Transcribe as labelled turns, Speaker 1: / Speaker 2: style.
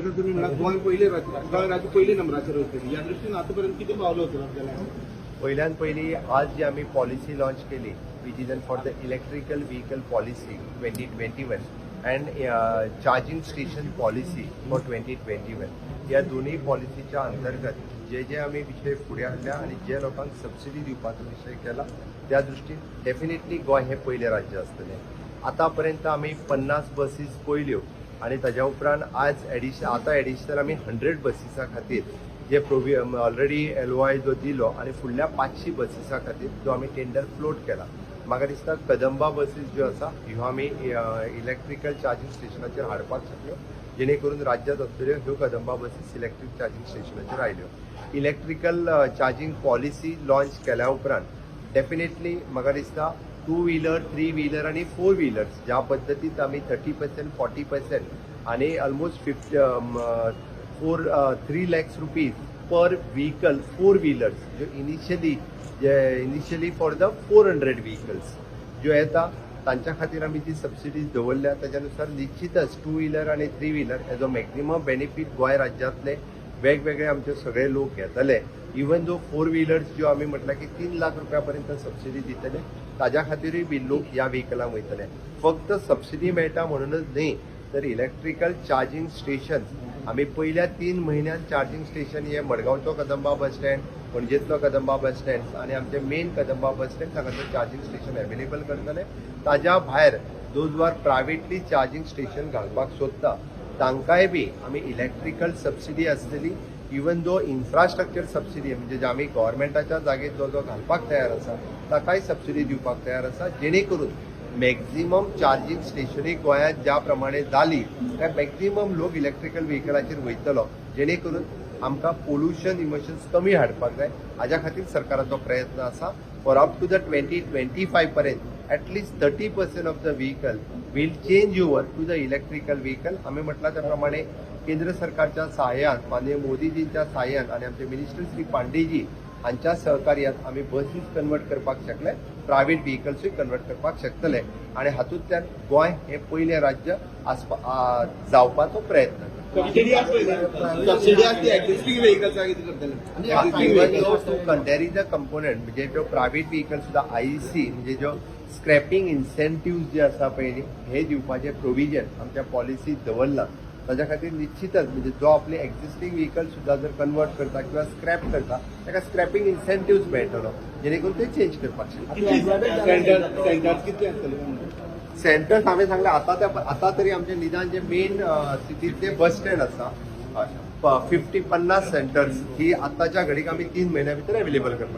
Speaker 1: क्षेत्रात तुम्ही म्हणा गोंय पहिले नंबराचेर वयतली ह्या दृश्टीन आतापर्यंत किती पावलं होतं आपल्याला?
Speaker 2: पहिली आज जी आम्ही पॉलिसी लॉन्च केली vision for the electrical vehicle policy 2021 and charging station policy for 2021 या दोन्ही पॉलिसीच्या अंतर्गत जे आम्ही विषय फुडें हाडल्या आणि जे लोकांक सबसिडी दिवपाचो विषय केला त्या दृष्टीन डेफिनेटली गोंय हे पयलें राज्य आसतलें. आतापर्यंत आम्ही 50 बसीस पयल्यो आणि ताज्या उपरांत आज एडिशनल आम्ही 100 बसीसा खातीर जे ऑलरेडी LOI जो दिलो आणि फुडल्या 500 बसीसा खातीर जो आम्ही टेंडर फ्लोट केला. म्हाका दिसता कदंबा बसीस ज्यो आसा ह्यो आमी इलेक्ट्रिकल चार्जिंग स्टेशनाचेर हाडपाक शकल्यो जेणे करून राज्यांत असलेल्यो ह्यो कदंबा बसीस इलेक्ट्रीक चार्जिंग स्टेशनाचेर आयल्यो. इलेक्ट्रिकल चार्जिंग पॉलिसी लॉन्च केल्या उपरांत डेफिनेटली म्हाका दिसता 2 व्हीलर 3 व्हीलर आणि 4 व्हीलर्स ज्या पद्दतीत आम्ही 30% 40% आणि almost 3 lakhs rupees per vehicle 4 wheelers जो इनिशियली फॉर द 400 व्हीकल्स ज्यो येता तांच्या खातीर आमी जी सबसिडीज दवरल्या त्याच्यानुसार निश्चितच 2 व्हीलर आणि 3 व्हीलर हेजो मॅक्झिमम बेनिफीट गोंय राज्यांतले वेगवेगळे आमचे सगळे लोक घेतले. इवन जो 4 व्हीलर्स ज्यो आमी म्हटलं की 3 लाख रुपयापर्यंत सबसिडी दितले ताज्या खातीरूय बी लोक ह्या व्हेकलांक वयतले. फक्त सबसिडी मेळटा म्हणूनच न्ही तर इलेक्ट्रिकल चार्जिंग स्टेशन आम्ही पहिल्या 3 महिन्यात चार्जिंग स्टेशन हे मडगांवचो कदंबा बस स्टँड पणजेतलो कदंबा बस स्टँड आणि आमचे मेन कदंबा बस स्टँड हांगासर चार्जिंग स्टेशन अवेलेबल करतले. ताज्या भायर those were privately charging station घालपाक सोदता तांकांय बी आमी इलेक्ट्रिकल सबसिडी आसतली. इवन दो इन्फ्रास्ट्रक्चर सबसिडी म्हणजे जे आमी गव्हर्मेंटाच्या जागेत जो घालपाक तयार आसा ताकाय सबसिडी दिवपाक तयार आसा जेणे करून मॅक्झिमम चार्जिंग स्टेशनी गोंयांत ज्या प्रमाणे जाली त्या मॅक्झिमम लोक इलेक्ट्रिकल व्हेकलाचेर वयतलो जेणे करून आमकां पोल्युशन इमिशन्स कमी हाडपाक जाय. हाज्या खातीर सरकाराचो प्रयत्न आसा. फॉर अप टू द 2025 पर्यंत at least 30% of the vehicle will change over to the electrical vehicle. आम्ही म्हटलं त्याप्रमाणे केंद्र सरकारच्या सहाय्यान माननीय मोदीजींच्या सहाय्यान आणि आमचे मिनिस्टर श्री पांडेजी हांच्या सहकार्यात आम्ही बसीस कन्वर्ट करपाक शकले प्रायव्हेट व्हेकल्सूय कन्वर्ट करपाक शकतले आणि हातूंतल्यान गोंय हे पयलें राज्य जावपाचो प्रयत्न देर इज अ कंपोनंट म्हणजे जो प्रायव्हेट व्हेकल सुद्धा IEC म्हणजे जो स्क्रॅपिंग इन्सेंटिव्ह जे आसा पळय हे दिवपाचे प्रोविजन आमच्या पॉलिसीत दवरला. ताज्या खातीर निश्चितच म्हणजे जो आपले एक्झिस्टिंग व्हेकल सुद्धा जर कन्वर्ट करता किंवा स्क्रॅप करता ताका स्क्रॅपिंग इन्सेंटिव्ह मेळटलो जेणे करून ते चेंज करपाक सेंटर्स हांवें सांगलें आता तरी आमचे निदान जे मेन सिटीतले बस स्टँड आसा 50 सेंटर्स ही आताच्या घडीक आमी 3 महिन्या भितर अवेलेबल करपाक